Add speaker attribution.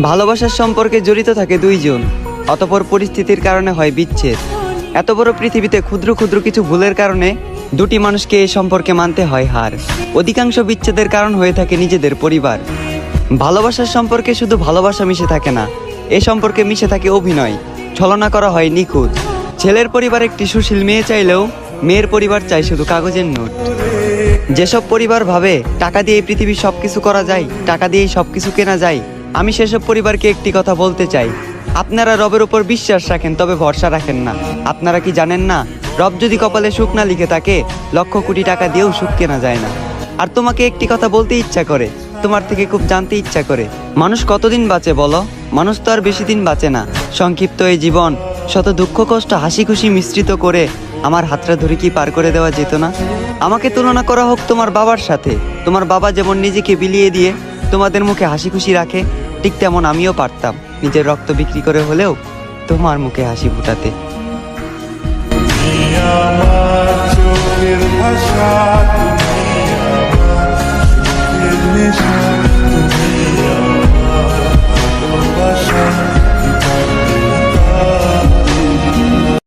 Speaker 1: ভালোবাসার সম্পর্কে জড়িত থাকে দুইজন, অতঃপর পরিস্থিতির কারণে হয় বিচ্ছেদ। এত বড় পৃথিবীতে ক্ষুদ্র ক্ষুদ্র কিছু ভুলের কারণে দুটি মানুষকে এই সম্পর্কে মানতে হয় হার। অধিকাংশ বিচ্ছেদের কারণ হয়ে থাকে নিজেদের পরিবার। ভালোবাসার সম্পর্কে শুধু ভালোবাসা মিশে থাকে না, এ সম্পর্কে মিশে থাকে অভিনয়, ছলনা করা হয় নিখুঁত। ছেলের পরিবার একটি সুশীল মেয়ে চাইলেও মেয়ের পরিবার চায় শুধু কাগজের নোট। যেসব পরিবার ভাবে টাকা দিয়ে এই পৃথিবীর সবকিছু করা যায়, টাকা দিয়েই সবকিছু কেনা যায়, আমি সেসব পরিবারকে একটি কথা বলতে চাই, আপনারা রবের উপর বিশ্বাস রাখেন, তবে ভরসা রাখেন না। আপনারা কি জানেন না, রব যদি কপালে সুখ না লিখে থাকে, লক্ষ কোটি টাকা দিয়েও সুখ কেনা যায় না। আর তোমাকে একটি কথা বলতে ইচ্ছা করে, তোমার থেকে খুব জানতে ইচ্ছা করে, মানুষ কতদিন বাঁচে বলো? মানুষ তো আর বেশি দিন বাঁচে না। সংক্ষিপ্ত এই জীবন শত দুঃখ কষ্ট হাসি খুশি মিশ্রিত করে আমার হাতটা ধরে কি পার করে দেওয়া যেত না? আমাকে তুলনা করা হোক তোমার বাবার সাথে। তোমার বাবা যেমন নিজেকে বিলিয়ে দিয়ে তোমাদের মুখে হাসি খুশি রাখে, ঠিক তেমন আমিও পারতাম নিজের রক্ত বিক্রি করে হলেও তোমার মুখে হাসি ফুটাতে।